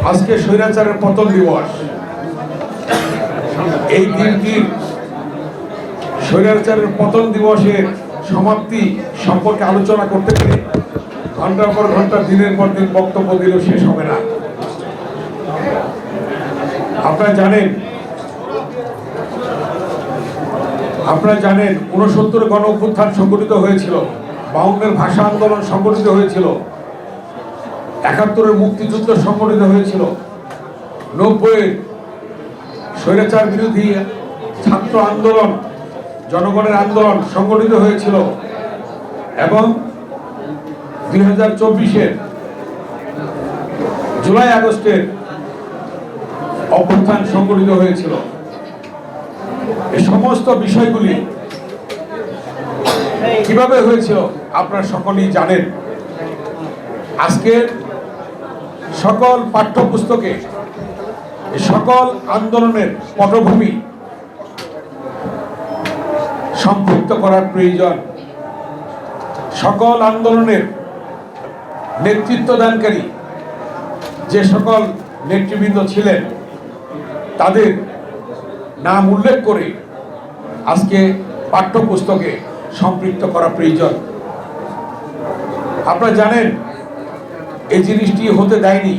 আজকে স্বৈরাচারের পতন দিবস। এই দিনটি স্বৈরাচারের পতন দিবসের সমাপ্তি সম্পর্কে আলোচনা করতে গেলে ঘন্টার পর ঘন্টা দিনের পর দিন বক্তব্য দিলেও শেষ হবে না। আপনারা জানেন ৬৯ গণ অভ্যুত্থান সংগঠিত হয়েছিল, ৫২ ভাষা আন্দোলন সংগঠিত হয়েছিল, ৭১ মুক্তিযুদ্ধ সংগঠিত হয়েছিল, ৯০ স্বৈরাচার বিরোধী ছাত্র আন্দোলন, জনগণের আন্দোলন সংগঠিত হয়েছিল এবং ২০২৪ জুলাই আগস্টের অভ্যুত্থান সংগঠিত হয়েছিল। এই সমস্ত বিষয়গুলি কিভাবে হয়েছিল আপনারা সকলেই জানেন। আজকের সকল পাঠ্যপুস্তকে সকল আন্দোলনের পটভূমি সম্পৃক্ত করার প্রয়োজন। সকল আন্দোলনের নেতৃত্ব দানকারী যে সকল নেতৃবৃন্দ ছিলেন তাদের নাম উল্লেখ করে আজকে পাঠ্যপুস্তকে সম্পৃক্ত করা প্রয়োজন। আপনারা জানেন এই জিনিসটি হতে দেয়নি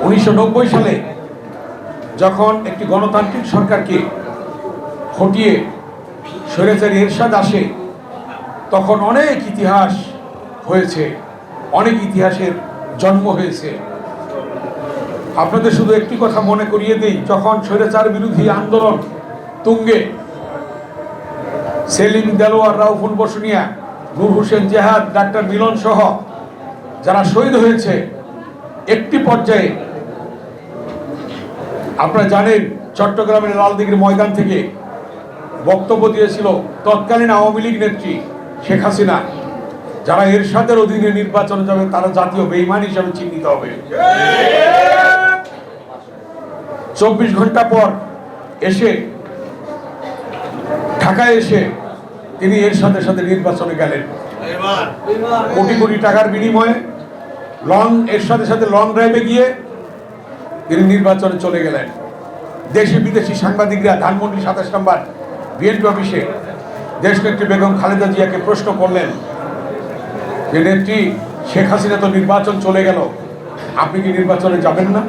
১৯৯০ সালে যখন একটি গণতান্ত্রিক সরকারকে হটিয়ে স্বৈরাচারী এরশাদ আসে, তখন অনেক ইতিহাস হয়েছে, অনেক ইতিহাসের জন্ম হয়েছে। আপনাদের শুধু একটি কথা মনে করিয়ে দিই, যখন স্বৈরাচার বিরোধী আন্দোলন তুঙ্গে সেলিম, দেলোয়ার, রাউফুল বসুনিয়া, নূর হোসেন জেহাদ, ডাক্তার মিলন সহ যারা শহীদ হয়েছে, একটি পর্যায়ে আপনারা জানেন চট্টগ্রামের লালদিঘির ময়দান থেকে বক্তব্য দিয়েছিল তৎকালীন আওয়ামী লীগ নেত্রী শেখ হাসিনা, যারা এরশাদের অধীনে নির্বাচনে যাবে তারা জাতীয় বেঈমান হিসাবে চিহ্নিত হবে। ২৪ ঘন্টা পর এসে ঢাকায় এসে তিনি এরশাদের সাথে নির্বাচনে গেলেন। কোটি কোটি টাকার বিনিময়ে এরশাদের সাথে লং ড্রাইভে গিয়ে তিনি নির্বাচনে চলে গেলেন। দেশি বিদেশি সাংবাদিকরা ধানমন্ডি ২৭ নম্বর বিএনপি অফিসে দেশনেত্রী বেগম খালেদা জিয়াকে প্রশ্ন করলেন যে, নেত্রী শেখ হাসিনা তো নির্বাচন চলে গেল, আপনি কি নির্বাচনে যাবেন না?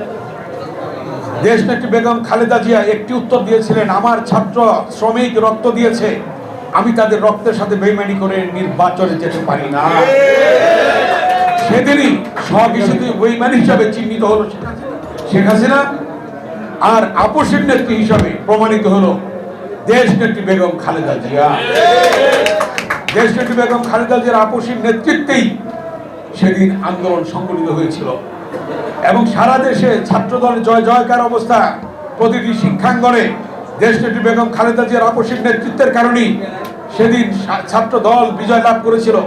দেশনেত্রী বেগম খালেদা জিয়া একটি উত্তর দিয়েছিলেন, আমার ছাত্র শ্রমিক রক্ত দিয়েছে, আমি তাদের রক্তের সাথে বেইমানি করে নির্বাচনে যেতে পারি না। সেদিনই স্বঘোষিত বেইমান হিসাবে চিহ্নিত হলো শেখ হাসিনা, আর আপসের নেত্রী হিসাবে প্রমাণিত হলো দেশনেত্রী বেগম খালেদা জিয়া। দেশনেত্রী বেগম খালেদা জিয়ার আপসের নেতৃত্বেই সেদিন আন্দোলন সংগঠিত হয়েছিল এবং সারা দেশে ছাত্রদলের জয় জয়কার অবস্থা। প্রতিটি শিক্ষাঙ্গনে দেশনেত্রী বেগম খালেদা জিয়ার আপসের নেতৃত্বের কারণেই সেদিন ছাত্র দল বিজয় লাভ করেছিল।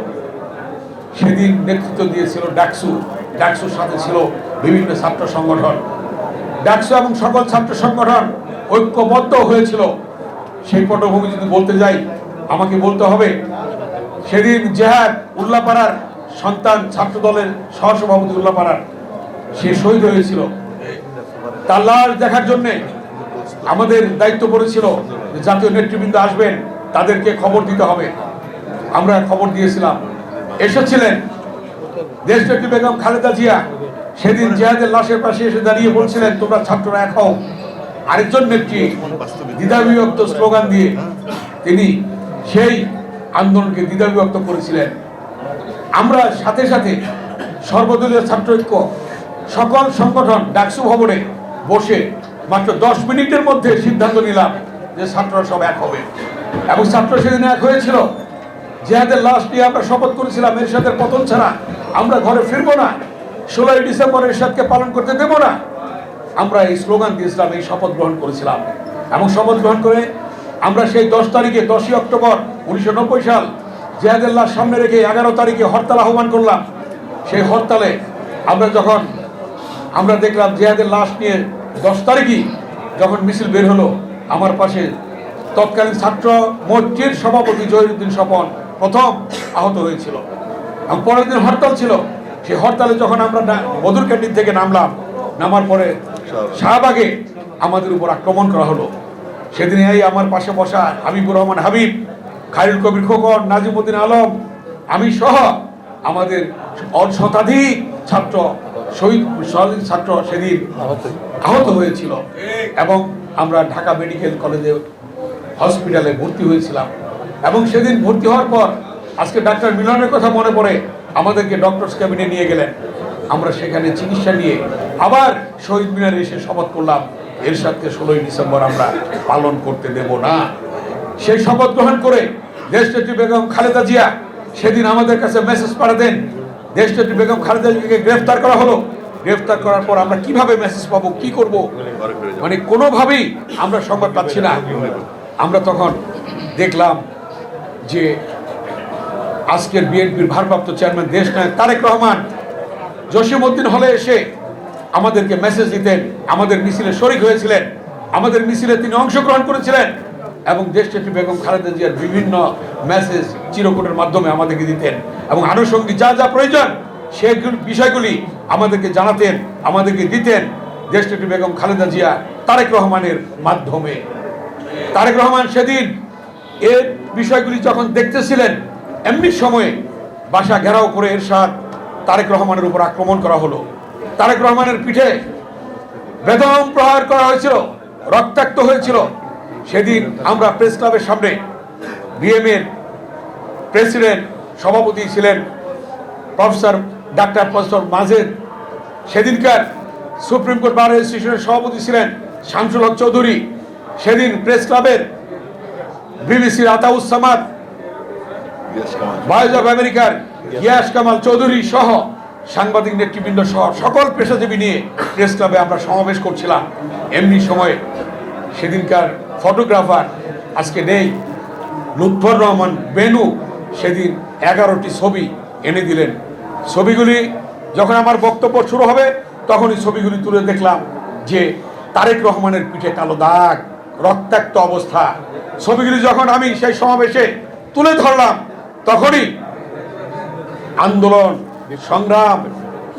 সেদিন নেতৃত্ব দিয়েছিল ডাকসুর সাথে ছিল বিভিন্ন ছাত্র সংগঠন। ডাকসু এবং সকল ছাত্র সংগঠন ঐক্যবদ্ধ হয়েছিল। সেই পটভূমি যদি বলতে যাই, আমাকে বলতে হবে সেদিন জেহাদ উল্লাপাড়ার সন্তান, ছাত্র দলের সহসভাপতি উল্লাপাড়ার, সে শহীদ হয়েছিল। তার লাশ দেখার জন্য আমাদের দায়িত্ব পড়েছিল যে জাতীয় নেতৃবৃন্দ আসবেন, তাদেরকে খবর দিতে হবে। আমরা খবর দিয়েছিলাম, এসেছিলেন। দেশনেত্রী বেগম খালেদা জিয়া সেদিন জিহাদের লাশের পাশে এসে দাঁড়িয়ে বলছিলেন, তোমরা ছাত্ররা এক হও। আরেকজন নেত্রী দ্বিধাবিভক্ত স্লোগান দিয়ে তিনি সেই আন্দোলনকে দ্বিধাবিভক্ত করেছিলেন। আমরা সাথে সাথে সর্বদলীয় ছাত্র ঐক্য সকল সংগঠন ডাকসু ভবনে বসে মাত্র 10 মিনিটের মধ্যে সিদ্ধান্ত নিলাম যে ছাত্ররা সব এক হবে এবং ছাত্র সেদিন এক হয়েছিল। জিহাদের লাশ নিয়ে আমরা শপথ করেছিলাম, এরশাদের পতন ছাড়া আমরা ঘরে ফিরবো না, 16ই ডিসেম্বর এরশাদকে পালন করতে দেব না। আমরা এই স্লোগান দিয়েছিলাম, এই শপথ গ্রহণ করেছিলাম এবং শপথ গ্রহণ করে আমরা সেই 10 তারিখে 10ই অক্টোবর 1990 সাল জিহাদের লাশ সামনে রেখে 11 তারিখে হরতাল আহ্বান করলাম। সেই হরতালে আমরা দেখলাম জিহাদের লাশ নিয়ে 10 তারিখই যখন মিছিল বের হলো, আমার পাশে তৎকালীন ছাত্র মোর্চার সভাপতি জহিরুদ্দিন স্বপন প্রথম আহত হয়েছিল। এবং পরের দিন হরতাল ছিল, সেই হরতালে যখন আমরা মধুর ক্যান্টিন থেকে নামলাম, নামার পরে শাহবাগে আমাদের উপর আক্রমণ করা হলো। সেদিন এই আমার পাশে বসা হাবিবুর রহমান হাবিব, খায়রুল কবির খোকন, নাজিমুদ্দিন আলম, আমি সহ আমাদের শতাধিক ছাত্র শহীদ ছাত্র সেদিন আহত হয়েছিল এবং আমরা ঢাকা মেডিকেল কলেজে হসপিটালে ভর্তি হয়েছিলাম। এবং সেদিন ভর্তি হওয়ার পর আজকে ডাক্তার মিলনের কথা মনে পড়ে, আমাদেরকে ডক্টরস ক্যাবিনে নিয়ে গেলেন। আমরা সেখানে চিকিৎসা নিয়ে আবার শহীদ মিনারে এসে শপথ করলাম এরশাদকে 16ই ডিসেম্বর আমরা পালন করতে দেব না। সেই শপথ গ্রহণ করে দেশনেত্রী বেগম খালেদা জিয়া সেদিন আমাদের কাছে মেসেজ পাঠাতেন। দেশনেত্রী বেগম খালেদা জিয়াকে গ্রেফতার করা হলো। গ্রেফতার করার পর আমরা কিভাবে মেসেজ পাবো, কি করব, মানে কোনোভাবেই আমরা সংবাদ পাচ্ছি না। আমরা তখন দেখলাম যে আজকের বিএনপির ভারপ্রাপ্ত চেয়ারম্যান দেশনায়ক তারেক রহমান জসিমউদ্দিন হলে এসে আমাদেরকে মেসেজ দিতেন, আমাদের মিছিলে শরিক হয়েছিলেন, আমাদের মিছিলে তিনি অংশগ্রহণ করেছিলেন এবং দেশনেত্রী বেগম খালেদা জিয়ার বিভিন্ন মেসেজ চিরকুটের মাধ্যমে আমাদেরকে দিতেন এবং আনুষঙ্গিক যা যা প্রয়োজন সেই বিষয়গুলি আমাদেরকে জানাতেন, আমাদেরকে দিতেন দেশনেত্রী বেগম খালেদা জিয়া তারেক রহমানের মাধ্যমে। তারেক রহমান সেদিন এর বিষয়গুলি যখন দেখতেছিলেন, এমনি সময়ে বাসা ঘেরাও করে এরশাদ তারেক রহমানের উপর আক্রমণ করা হলো। তারেক রহমানের পিঠে বেদম প্রহার করা হয়েছিল, রক্তাক্ত হয়েছিল। সেদিন আমরা প্রেস ক্লাবের সামনে বিএমএর প্রেসিডেন্ট সভাপতি ছিলেন প্রফেসর মাজেদ, সেদিনকার সুপ্রিম কোর্ট বার অ্যাসোসিয়েশনের সভাপতি ছিলেন শামসুল হক চৌধুরী, সেদিন প্রেস ক্লাবের বিবিসির আতাউসামাদ, ভয়েস অফ আমেরিকার গিয়াস কামাল চৌধুরী সহ সাংবাদিক নেতৃবৃন্দ সহ সকল পেশাজীবী নিয়ে প্রেস ক্লাবে আমরা সমাবেশ করছিলাম। এমনি সময় সেদিনকার ফটোগ্রাফার আজকে নেই, লুৎফর রহমান বেনু সেদিন 11টি ছবি এনে দিলেন। ছবিগুলি যখন আমার বক্তব্য শুরু হবে তখনই ছবিগুলি তুলে দেখলাম যে তারেক রহমানের পিঠে কালো দাগ, রক্তাক্ত অবস্থা। ছবিগুলি যখন আমি সেই সমাবেশে তুলে ধরলাম তখনই আন্দোলন সংগ্রাম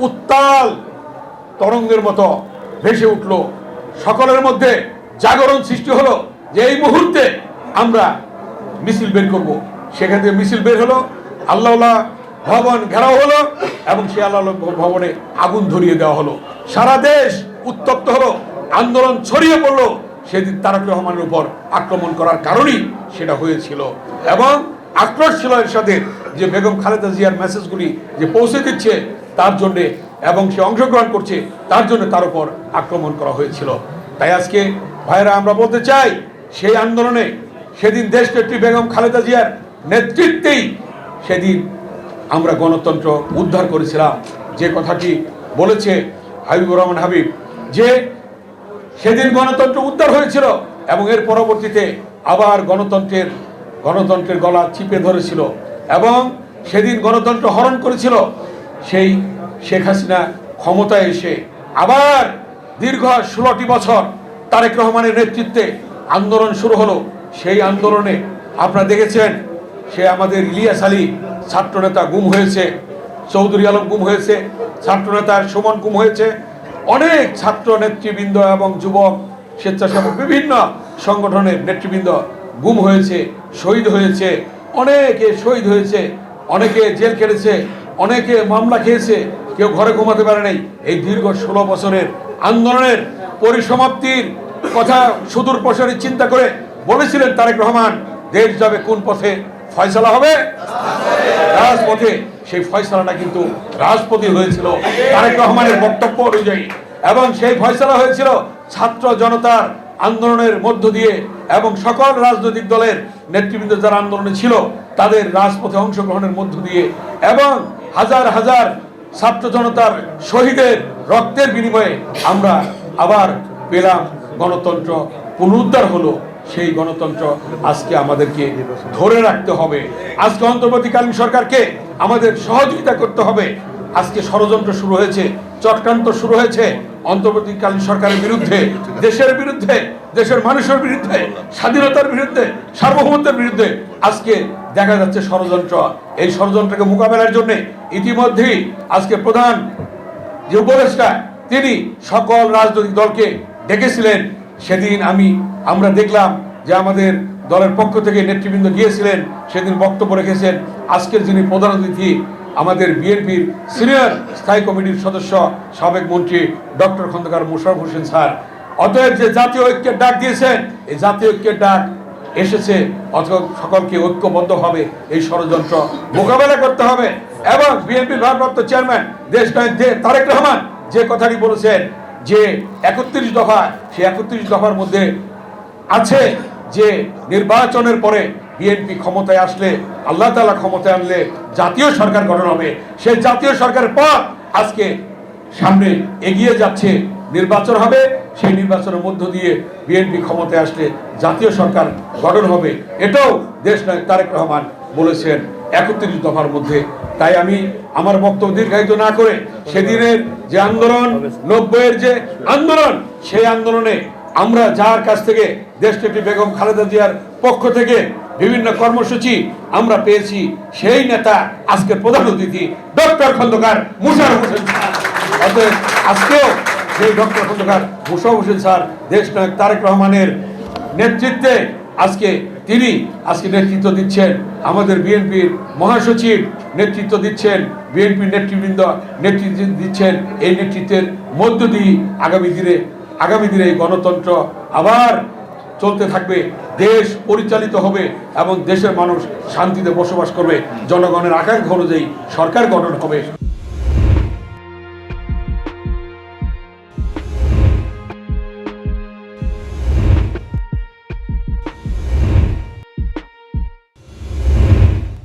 উত্তাল তরঙ্গের মতো ভেসে উঠল। সকলের মধ্যে জাগরণ সৃষ্টি হলো যে এই মুহূর্তে আমরা মিছিল বের করব। সেখান থেকে মিছিল বের হলো, আল্লাহ ভবন ঘেরাও হলো এবং সেই আল্লাহ ভবনে আগুন ধরিয়ে দেওয়া হলো। সারা দেশ উত্তপ্ত হলো, আন্দোলন ছড়িয়ে পড়লো। সেদিন তারেক রহমানের উপর আক্রমণ করার কারণেই সেটা হয়েছিল এবং আক্রোশ ছিল এরশাদের যে বেগম খালেদা জিয়ার মেসেজগুলি যে পৌঁছে দিচ্ছে তার জন্যে এবং সে অংশগ্রহণ করছে তার জন্য তার উপর আক্রমণ করা হয়েছিল। তাই আজকে ভাইরা আমরা বলতে চাই সেই আন্দোলনে সেদিন দেশনেত্রী বেগম খালেদা জিয়ার নেতৃত্বেই সেদিন আমরা গণতন্ত্র উদ্ধার করেছিলাম। যে কথাটি বলেছে হাবিবুর রহমান হাবিব যে সেদিন গণতন্ত্র উদ্ধার হয়েছিল এবং এর পরবর্তীতে আবার গণতন্ত্রের গলা চিপে ধরেছিল এবং সেদিন গণতন্ত্র হরণ করেছিল। সেই শেখ হাসিনা ক্ষমতায় এসে আবার দীর্ঘ 16টি বছর তারেক রহমানের নেতৃত্বে আন্দোলন শুরু হলো। সেই আন্দোলনে আপনারা দেখেছেন সে আমাদের ইলিয়াস আলী ছাত্রনেতা গুম হয়েছে, চৌধুরী আলম গুম হয়েছে, ছাত্রনেতা সুমন গুম হয়েছে, অনেক ছাত্র নেতৃবৃন্দ এবং যুবক স্বেচ্ছাসেবক বিভিন্ন সংগঠনের নেতৃবৃন্দ গুম হয়েছে, শহীদ হয়েছে, অনেকে শহীদ হয়েছে, অনেকে জেল কেটেছে, অনেকে মামলা খেয়েছে, কেউ ঘরে ঘুমাতে পারে নাই। এই দীর্ঘ 16 বছরের আন্দোলনের পরিসমাপ্তির কথা সুদূর প্রসারী চিন্তা করে বলেছিলেন তারেক রহমান দেশ যাবে কোন পথে, ফয়সালা হবে রাজপথে। সেই ফয়সালাটা কিন্তু রাজপথে হয়েছিল তারেক রহমানের বক্তব্য অনুযায়ী এবং সেই ফয়সালা হয়েছিল ছাত্র জনতার আন্দোলনের মধ্য দিয়ে এবং সকল রাজনৈতিক দলের নেতৃবৃন্দ যারা আন্দোলনে ছিল তাদের রাজপথে অংশগ্রহণের মধ্য দিয়ে এবং হাজার হাজার ছাত্র জনতার শহীদের রক্তের বিনিময়ে আমরা আবার পেলাম গণতন্ত্র, পুনরুদ্ধার হলো। সেই গণতন্ত্র আজকে আমাদেরকে ধরে রাখতে হবে। আজকে অন্তর্বর্তীকালীন সরকারকে আমাদের সহযোগিতা করতে হবে। আজকে ষড়যন্ত্র শুরু হয়েছে, চক্রান্ত শুরু হয়েছে অন্তর্বর্তীকালীন সরকারের বিরুদ্ধে, দেশের বিরুদ্ধে, দেশের মানুষের বিরুদ্ধে, স্বাধীনতার বিরুদ্ধে, সার্বভৌমত্বের বিরুদ্ধে। আজকে দেখা যাচ্ছে ষড়যন্ত্র। এই ষড়যন্ত্রকে মোকাবেলার জন্য ইতিমধ্যেই আজকে প্রধান যে উপদেষ্টা তিনি সকল রাজনৈতিক দলকে ডেকেছিলেন। সেদিন আমরা দেখলাম যে আমাদের দলের পক্ষ থেকে নেতৃবৃন্দ গিয়েছিলেন, সেদিন বক্তব্য রেখেছেন আজকের যিনি প্রধান অতিথি আমাদের বিএনপির সিনিয়র স্থায়ী কমিটির সদস্য সাবেক মন্ত্রী ডক্টর খন্দকার মোশাররফ হোসেন স্যার। অতএব যে জাতীয় ঐক্যের ডাক দিয়েছেন, এই জাতীয় ঐক্যের ডাক এসেছে, অথবা সকলকে ঐক্যবদ্ধভাবে এই ষড়যন্ত্র মোকাবেলা করতে হবে। এবং বিএনপির ভারপ্রাপ্ত চেয়ারম্যান দেশ নায়ক তারেক রহমান যে কথাটি বলেছেন যে 31 দফা, সেই 31 দফার মধ্যে আছে যে নির্বাচনের পরে বিএনপি ক্ষমতায় আসলে, আল্লাহ তাআলা ক্ষমতায় আনলে জাতীয় সরকার গঠন হবে। সেই জাতীয় সরকারের পর আজকে সামনে এগিয়ে যাচ্ছে, নির্বাচন হবে, সেই নির্বাচনের মধ্য দিয়ে বিএনপি ক্ষমতায় আসলে জাতীয় সরকার গঠন হবে। এটাও দেশ নায়ক তারেক রহমান বলেছেন 31 দফার মধ্যে। তাই আমি আমার বক্তব্য দীর্ঘায়িত না করে সেদিনের যে আন্দোলন, 90-এর যে আন্দোলন, সেই আন্দোলনে আমরা যার কাছ থেকে দেশনেত্রী বেগম খালেদা জিয়ার পক্ষ থেকে বিভিন্ন কর্মসূচি আমরা পেয়েছি, সেই নেতা আজকের প্রধান অতিথি ডক্টর খন্দকার মোশাররফ হোসেন স্যার। অতএব আজকেও সেই ডক্টর খন্দকার মোশাররফ হোসেন স্যার দেশ নায়ক তারেক রহমানের নেতৃত্বে তিনি নেতৃত্ব দিচ্ছেন। আমাদের বিএনপির মহাসচিব নেতৃত্ব দিচ্ছেন, বিএনপির নেতৃবৃন্দ নেতৃত্ব দিচ্ছেন। এই নেতৃত্বের মধ্য দিয়ে আগামী দিনে এই গণতন্ত্র আবার চলতে থাকবে, দেশ পরিচালিত হবে এবং দেশের মানুষ শান্তিতে বসবাস করবে, জনগণের আকাঙ্ক্ষা অনুযায়ী সরকার গঠন হবে।